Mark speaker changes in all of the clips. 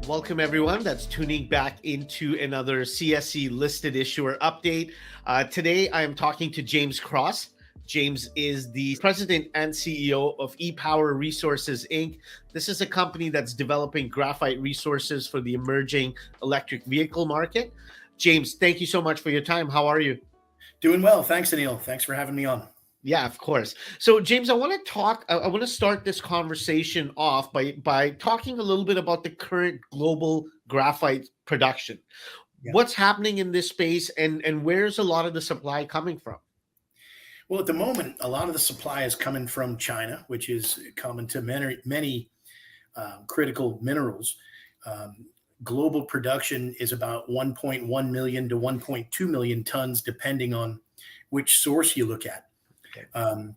Speaker 1: Welcome, everyone that's tuning back into another CSE listed issuer update. Today, I am talking to James Cross. James is the president and CEO of EPR Resources, Inc. This is a company that's developing graphite resources for the emerging electric vehicle market. James, thank you so much for your time. How are you?
Speaker 2: Doing well. Thanks, Anil. Thanks for having me on.
Speaker 1: Yeah, of course. So, James, I want to start this conversation off by talking a little bit about the current global graphite production. Yeah. What's happening in this space, and where's a lot of the supply coming from?
Speaker 2: Well, at the moment, a lot of the supply is coming from China, which is common to many critical minerals. Global production is about 1.1 million to 1.2 million tons, depending on which source you look at. Okay.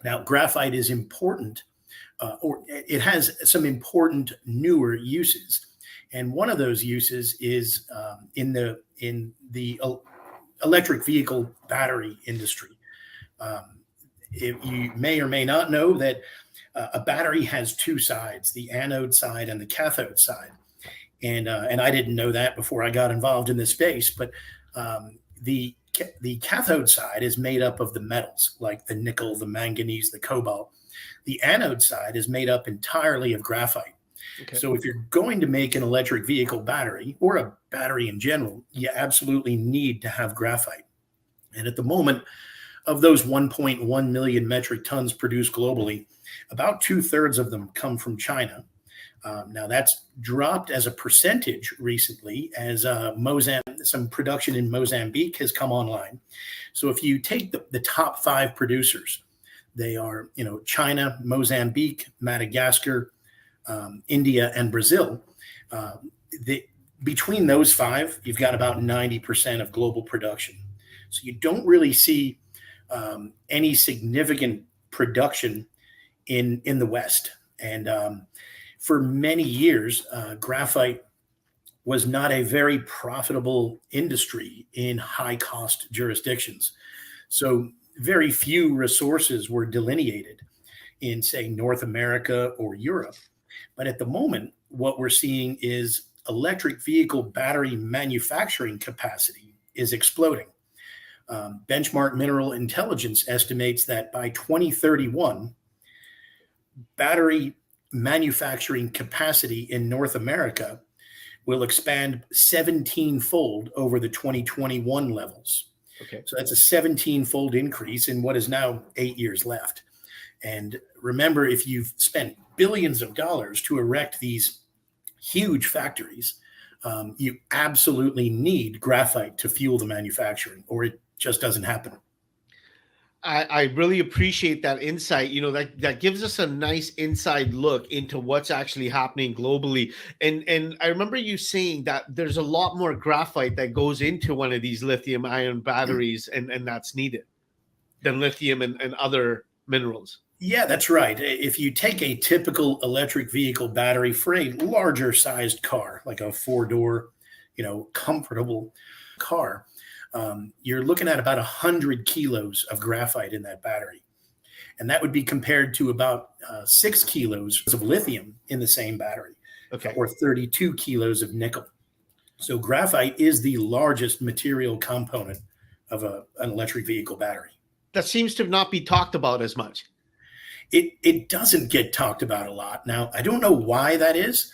Speaker 2: Now, graphite is important, or it has some important newer uses, and one of those uses is in the electric vehicle battery industry. You may or may not know that a battery has two sides: the anode side and the cathode side. And I didn't know that before I got involved in this space, but the cathode side is made up of the metals like the nickel, the manganese, the cobalt. The anode side is made up entirely of graphite. Okay. So if you're going to make an electric vehicle battery, or a battery in general, you absolutely need to have graphite. And at the moment, of those 1.1 million metric tons produced globally, about 2/3 of them come from China. Now that's dropped as a percentage recently as some production in Mozambique has come online. So if you take the top 5 producers, they are China, Mozambique, Madagascar, India, and Brazil. Between those 5, you've got about 90% of global production. So you don't really see any significant production in the West. And for many years, graphite was not a very profitable industry in high-cost jurisdictions. So very few resources were delineated in, say, North America or Europe. But at the moment, what we're seeing is electric vehicle battery manufacturing capacity is exploding. Benchmark Mineral Intelligence estimates that by 2031, battery manufacturing capacity in North America will expand 17-fold over the 2021 levels. Okay. So that's a 17-fold increase in what is now 8 years left. And remember, if you've spent billions of dollars to erect these huge factories, you absolutely need graphite to fuel the manufacturing, or it just doesn't happen.
Speaker 1: I really appreciate that insight. That gives us a nice inside look into what's actually happening globally. And I remember you saying that there's a lot more graphite that goes into one of these lithium-ion batteries and that's needed than lithium and other minerals.
Speaker 2: Yeah, that's right. If you take a typical electric vehicle battery for a larger sized car, like a 4-door, comfortable car, you're looking at about 100 kilos of graphite in that battery. And that would be compared to about 6 kilos of lithium in the same battery, okay, or 32 kilos of nickel. So graphite is the largest material component of an electric vehicle battery.
Speaker 1: That seems to not be talked about as much.
Speaker 2: It doesn't get talked about a lot. Now, I don't know why that is.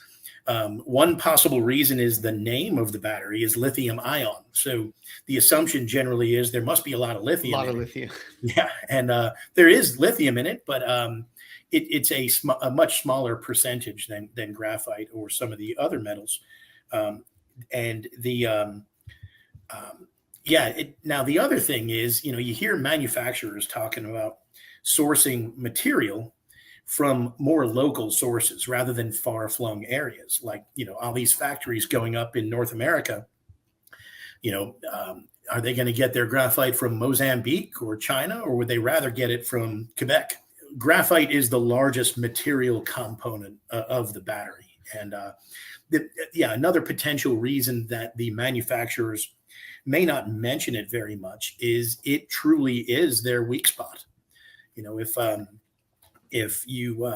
Speaker 2: One possible reason is the name of the battery is lithium ion. So the assumption generally is there must be a lot of lithium. Yeah, and there is lithium in it, but it's a much smaller percentage than graphite or some of the other metals. Now the other thing is, you hear manufacturers talking about sourcing material from more local sources rather than far-flung areas, like all these factories going up in North America. Are they going to get their graphite from Mozambique or China, or would they rather get it from Quebec? Graphite is the largest material component of the battery, and another potential reason that the manufacturers may not mention it very much is it truly is their weak spot. if you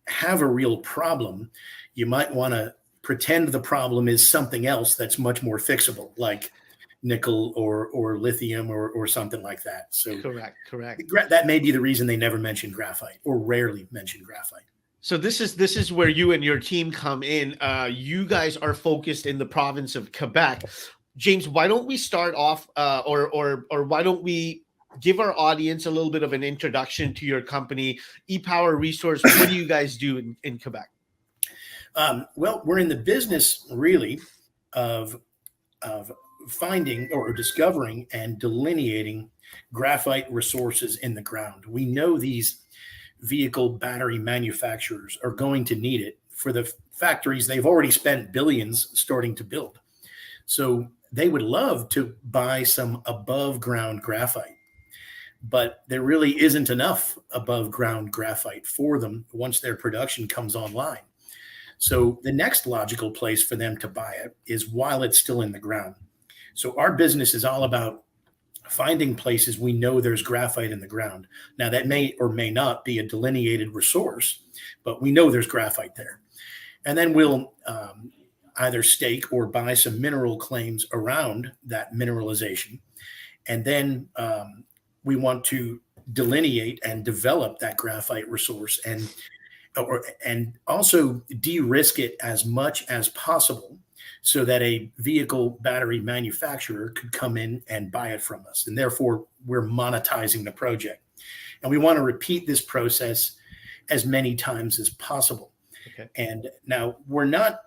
Speaker 2: have a real problem, you might want to pretend the problem is something else that's much more fixable, like nickel or lithium or something like that. So
Speaker 1: correct.
Speaker 2: that may be the reason they never mention graphite or rarely mention graphite.
Speaker 1: So this is where you and your team come in. You guys are focused in the province of Quebec. James, why don't we start off, or why don't we give our audience a little bit of an introduction to your company, ePower Resource? What do you guys do in Quebec?
Speaker 2: Well, we're in the business really of finding or discovering and delineating graphite resources in the ground. We know these vehicle battery manufacturers are going to need it for the factories they've already spent billions starting to build. So they would love to buy some above ground graphite, but there really isn't enough above ground graphite for them once their production comes online. So the next logical place for them to buy it is while it's still in the ground. So our business is all about finding places we know there's graphite in the ground. Now that may or may not be a delineated resource, but we know there's graphite there. And then we'll either stake or buy some mineral claims around that mineralization. And then we want to delineate and develop that graphite resource and also de-risk it as much as possible so that a vehicle battery manufacturer could come in and buy it from us. And therefore, we're monetizing the project. And we want to repeat this process as many times as possible.
Speaker 1: Okay.
Speaker 2: And now we're not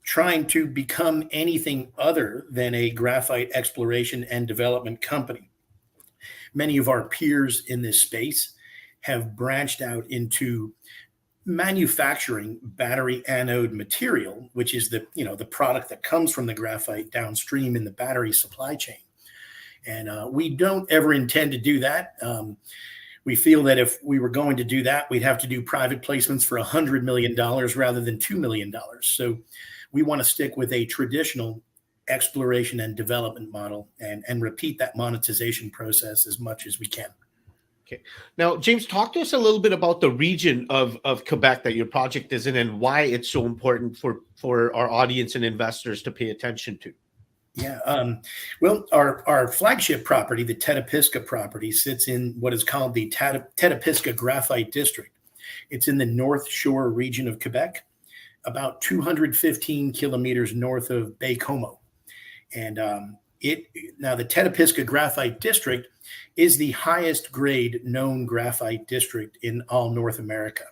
Speaker 2: trying to become anything other than a graphite exploration and development company. Many of our peers in this space have branched out into manufacturing battery anode material, which is the product that comes from the graphite downstream in the battery supply chain. And we don't ever intend to do that. We feel that if we were going to do that, we'd have to do private placements for $100 million rather than $2 million. So we want to stick with a traditional exploration and development model and repeat that monetization process as much as we can.
Speaker 1: Okay. Now, James, talk to us a little bit about the region of Quebec that your project is in and why it's so important for our audience and investors to pay attention to.
Speaker 2: Yeah. Well, our flagship property, the Tetepisca property, sits in what is called the Tetepisca Graphite District. It's in the North Shore region of Quebec, about 215 kilometers north of Baie-Comeau. And now the Tetepisca Graphite District is the highest grade known graphite district in all North America.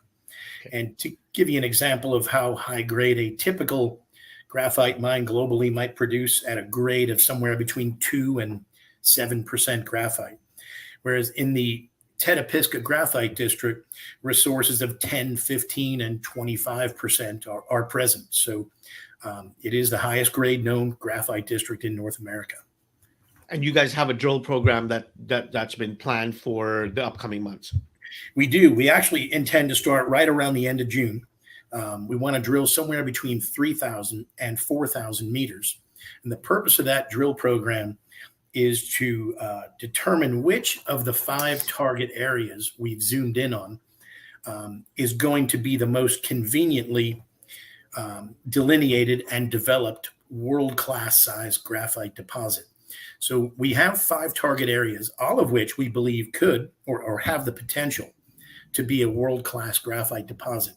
Speaker 2: Okay. And to give you an example of how high grade a typical graphite mine globally might produce at a grade of somewhere between 2 and 7% graphite, whereas in the Tetepisca Graphite District, resources of 10, 15, and 25% are present. So it is the highest grade known graphite district in North America.
Speaker 1: And you guys have a drill program that's been planned for the upcoming months.
Speaker 2: We do. We actually intend to start right around the end of June. We want to drill somewhere between 3,000 and 4,000 meters. And the purpose of that drill program is to determine which of the 5 target areas we've zoomed in on is going to be the most conveniently delineated and developed world-class size graphite deposit. So we have 5 target areas, all of which we believe could or have the potential to be a world-class graphite deposit.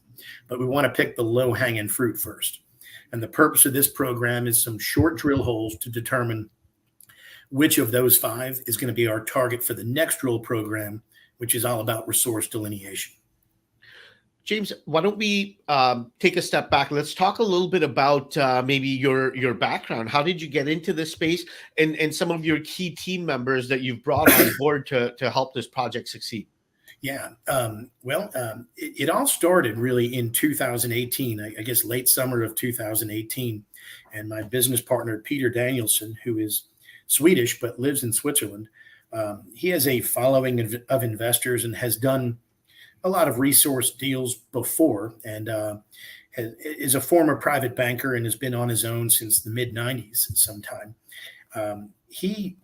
Speaker 2: But we want to pick the low-hanging fruit first. And the purpose of this program is some short drill holes to determine which of those 5 is going to be our target for the next drill program, which is all about resource delineation.
Speaker 1: James, why don't we take a step back? Let's talk a little bit about maybe your background. How did you get into this space and some of your key team members that you've brought on board to help this project succeed?
Speaker 2: Yeah. It all started really in 2018, I guess late summer of 2018. And my business partner, Peter Danielson, who is Swedish but lives in Switzerland, he has a following of investors and has done a lot of resource deals before, and is a former private banker and has been on his own since the mid-90s sometime. He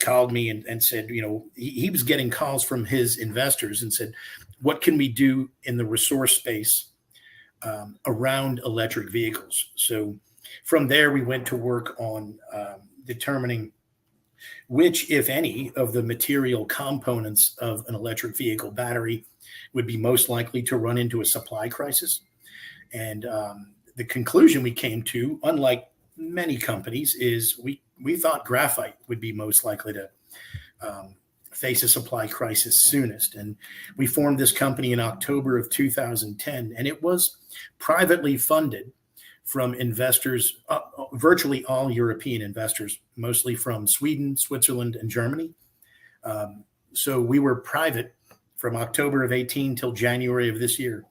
Speaker 2: called me and said, he was getting calls from his investors and said, what can we do in the resource space around electric vehicles? So from there, we went to work on determining which, if any, of the material components of an electric vehicle battery would be most likely to run into a supply crisis. And the conclusion we came to, unlike many companies, is we thought graphite would be most likely to face a supply crisis soonest. And we formed this company in October of 2010, and it was privately funded from investors, virtually all European investors, mostly from Sweden, Switzerland, and Germany. So we were private from October of 18 till January of this year.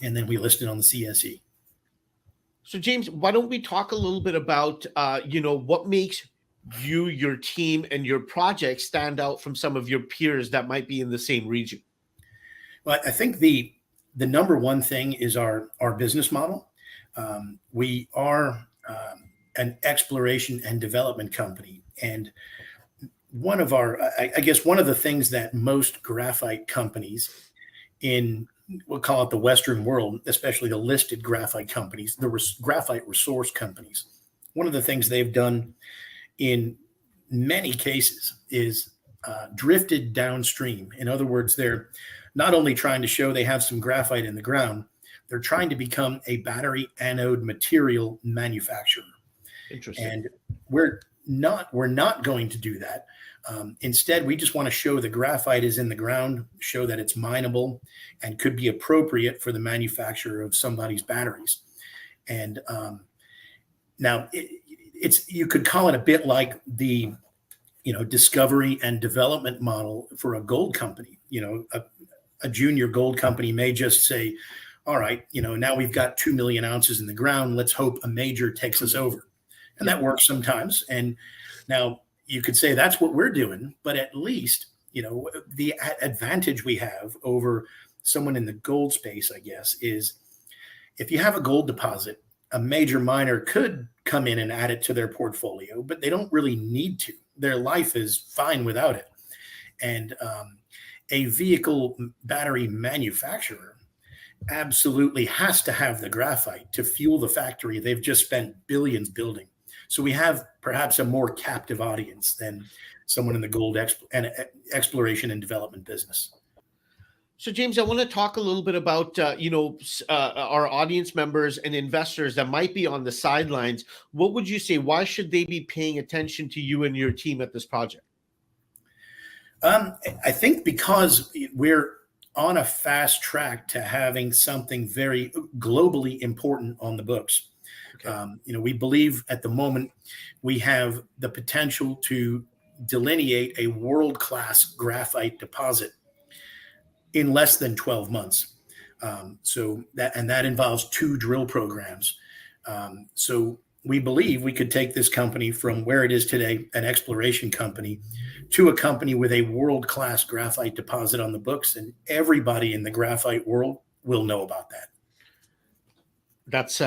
Speaker 2: And then we listed on the CSE.
Speaker 1: So James, why don't we talk a little bit about, what makes you, your team, and your project stand out from some of your peers that might be in the same region?
Speaker 2: Well, I think the number one thing is our business model. We are an exploration and development company. And one of the things that most graphite companies in, we'll call it the Western world, especially the listed graphite companies, the graphite resource companies, one of the things they've done in many cases is drifted downstream. In other words, they're not only trying to show they have some graphite in the ground, they're trying to become a battery anode material manufacturer.
Speaker 1: Interesting.
Speaker 2: And we're not going to do that. Instead, we just want to show the graphite is in the ground, show that it's mineable and could be appropriate for the manufacture of somebody's batteries. And now you could call it a bit like the discovery and development model for a gold company. A junior gold company may just say, all right, now we've got 2 million ounces in the ground. Let's hope a major takes us over. And that works sometimes. And now you could say that's what we're doing, but at least, the advantage we have over someone in the gold space, I guess, is if you have a gold deposit, a major miner could come in and add it to their portfolio, but they don't really need to. Their life is fine without it. And a vehicle battery manufacturer absolutely has to have the graphite to fuel the factory they've just spent billions building. So we have perhaps a more captive audience than someone in the gold exploration and development business.
Speaker 1: So James, I want to talk a little bit about, our audience members and investors that might be on the sidelines. What would you say? Why should they be paying attention to you and your team at this project?
Speaker 2: I think because we're on a fast track to having something very globally important on the books. Okay. We believe at the moment we have the potential to delineate a world-class graphite deposit in less than 12 months. So that involves 2 drill programs. So we believe we could take this company from where it is today, an exploration company, to a company with a world-class graphite deposit on the books, and everybody in the graphite world will know about that.
Speaker 1: That's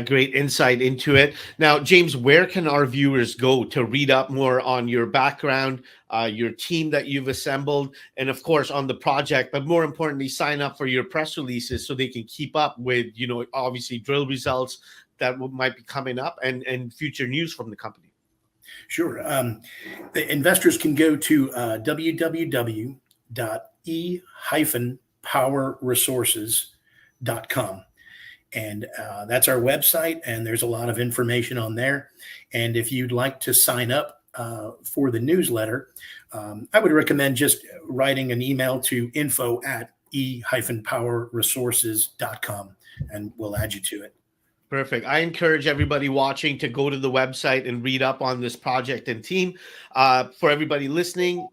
Speaker 1: great insight into it. Now, James, where can our viewers go to read up more on your background, your team that you've assembled, and of course on the project, but more importantly, sign up for your press releases so they can keep up with, obviously drill results that might be coming up and future news from the company?
Speaker 2: Sure. The investors can go to www.e-powerresources.com. And that's our website, and there's a lot of information on there. And if you'd like to sign up for the newsletter, I would recommend just writing an email to info@e-powerresources.com, and we'll add you to it.
Speaker 1: Perfect. I encourage everybody watching to go to the website and read up on this project and team. For everybody listening,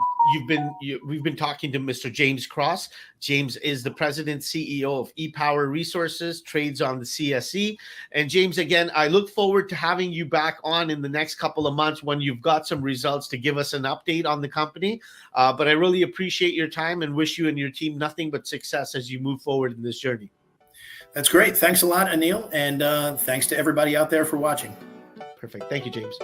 Speaker 1: we've been talking to Mr. James Cross. James is the president CEO of ePower Resources, trades on the CSE. And James, again, I look forward to having you back on in the next couple of months when you've got some results to give us an update on the company. But I really appreciate your time and wish you and your team nothing but success as you move forward in this journey.
Speaker 2: That's great. Thanks a lot, Anil. And thanks to everybody out there for watching.
Speaker 1: Perfect. Thank you, James.